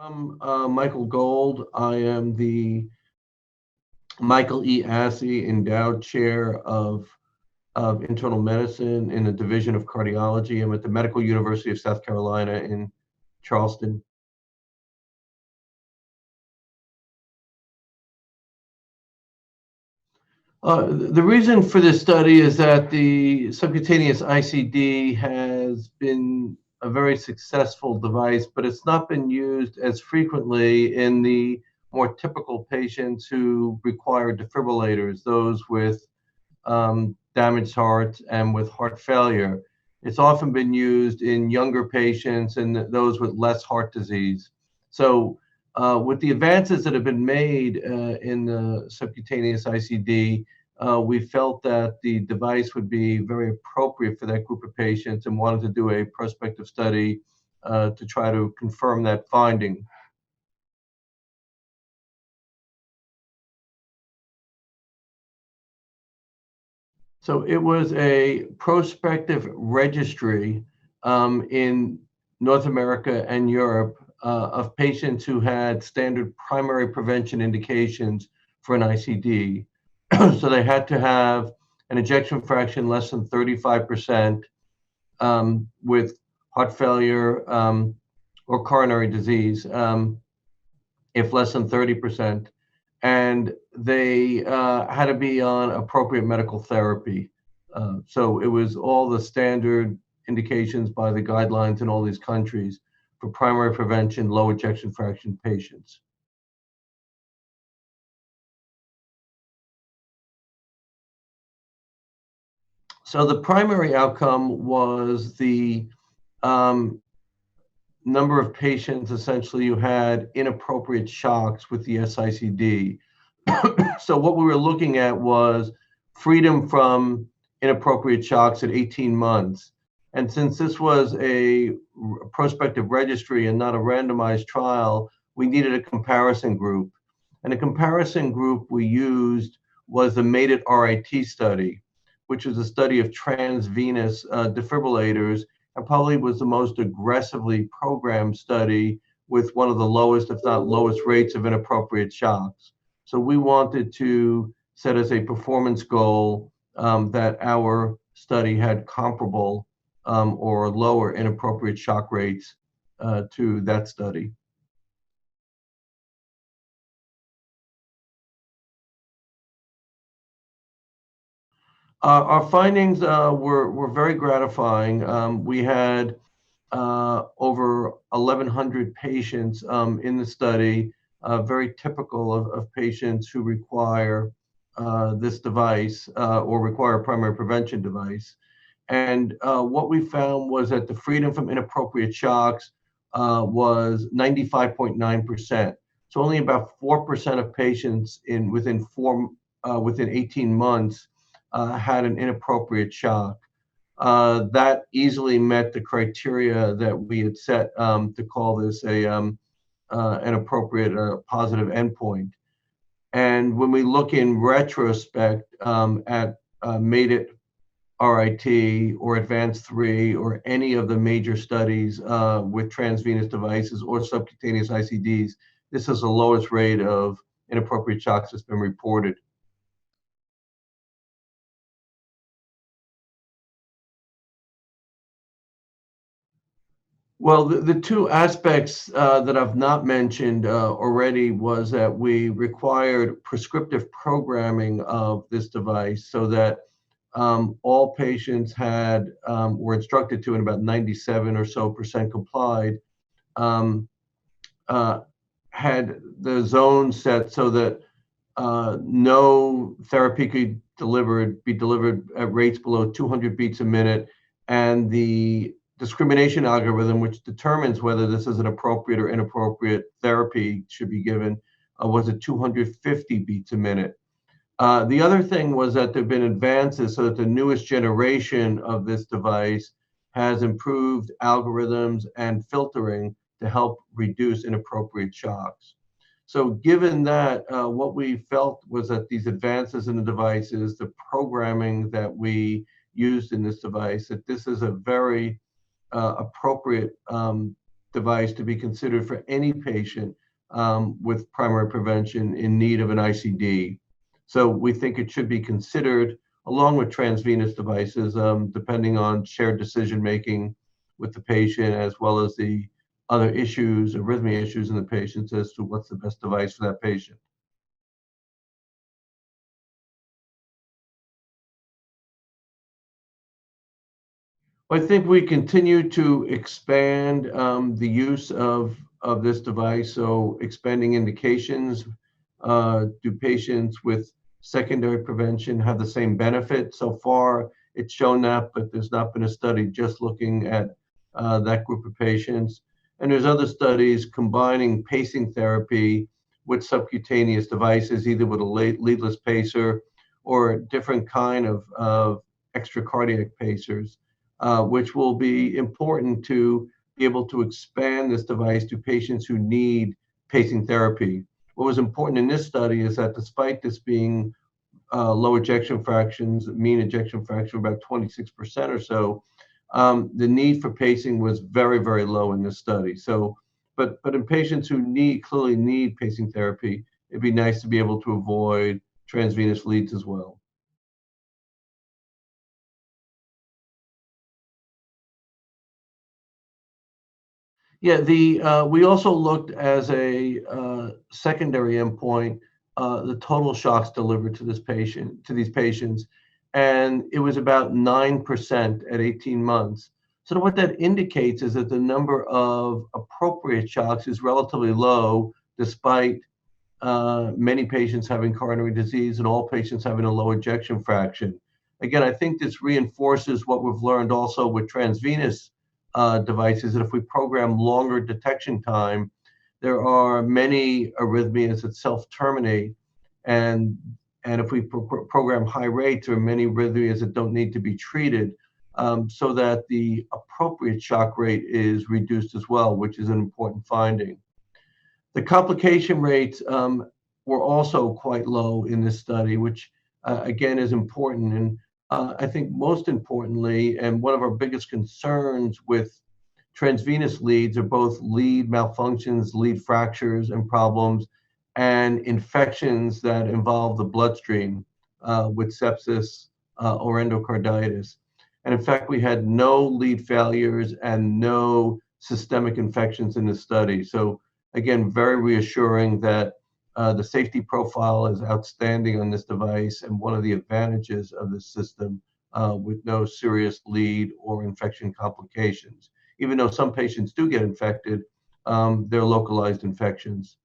I'm Michael Gold. I am the Michael E. Assey Endowed Chair of Internal Medicine in the Division of Cardiology. I'm at the Medical University of South Carolina in Charleston. The reason for this study is that the subcutaneous ICD has been a very successful device, but it's not been used as frequently in the more typical patients who require defibrillators, those with damaged hearts and with heart failure. It's often been used in younger patients and those with less heart disease. So with the advances that have been made in the subcutaneous ICD, we felt that the device would be very appropriate for that group of patients and wanted to do a prospective study to try to confirm that finding. So it was a prospective registry in North America and Europe of patients who had standard primary prevention indications for an ICD. So they had to have an ejection fraction less than 35% with heart failure or coronary disease, if less than 30%. And they had to be on appropriate medical therapy. So it was all the standard indications by the guidelines in all these countries for primary prevention, low ejection fraction patients. So the primary outcome was the number of patients essentially who had inappropriate shocks with the S-ICD. So what we were looking at was freedom from inappropriate shocks at 18 months. And since this was a prospective registry and not a randomized trial, we needed a comparison group. And the comparison group we used was the MADE-IT RIT study, which was a study of transvenous defibrillators and probably was the most aggressively programmed study with one of the lowest, if not lowest, rates of inappropriate shocks. So we wanted to set as a performance goal that our study had comparable or lower inappropriate shock rates to that study. Our findings were very gratifying. We had over 1,100 patients in the study, very typical of patients who require this device or require a primary prevention device. And what we found was that the freedom from inappropriate shocks was 95.9%. So only about 4% of patients within 18 months had an inappropriate shock. That easily met the criteria that we had set to call this an appropriate positive endpoint. And when we look in retrospect at MADE-IT RIT or Advanced 3 or any of the major studies with transvenous devices or subcutaneous ICDs, this is the lowest rate of inappropriate shocks that's been reported. Well, the two aspects that I've not mentioned already was that we required prescriptive programming of this device so that all patients were instructed to, and about 97 or so percent complied, had the zone set so that no therapy could be delivered at rates below 200 beats a minute, and the discrimination algorithm, which determines whether this is an appropriate or inappropriate therapy should be given, was at 250 beats a minute. The other thing was that there have been advances so that the newest generation of this device has improved algorithms and filtering to help reduce inappropriate shocks. So given that, what we felt was that these advances in the devices, the programming that we used in this device, that this is a very appropriate device to be considered for any patient with primary prevention in need of an ICD. So we think it should be considered along with transvenous devices, depending on shared decision making with the patient, as well as the other issues, arrhythmia issues in the patients, as to what's the best device for that patient. I think we continue to expand the use of this device, so expanding indications. Do patients with secondary prevention have the same benefit? So far, it's shown that, but there's not been a study just looking at that group of patients. And there's other studies combining pacing therapy with subcutaneous devices, either with a leadless pacer or a different kind of extracardiac pacers, which will be important to be able to expand this device to patients who need pacing therapy. What was important in this study is that despite this being low ejection fractions, mean ejection fraction of about 26% or so, the need for pacing was very, very low in this study. So, but in patients who clearly need pacing therapy, it'd be nice to be able to avoid transvenous leads as well. Yeah, we also looked as a secondary endpoint the total shocks delivered to these patients, and it was about 9% at 18 months. So what that indicates is that the number of appropriate shocks is relatively low, despite many patients having coronary disease and all patients having a low ejection fraction. Again, I think this reinforces what we've learned also with transvenous devices, that if we program longer detection time, there are many arrhythmias that self-terminate, and if we program high rates, there are many arrhythmias that don't need to be treated, so that the appropriate shock rate is reduced as well, which is an important finding. The complication rates were also quite low in this study, which again is important. And I think most importantly, and one of our biggest concerns with transvenous leads are both lead malfunctions, lead fractures and problems, and infections that involve the bloodstream with sepsis or endocarditis. And in fact, we had no lead failures and no systemic infections in this study. So again, very reassuring that the safety profile is outstanding on this device, and one of the advantages of this system with no serious lead or infection complications. Even though some patients do get infected, they're localized infections.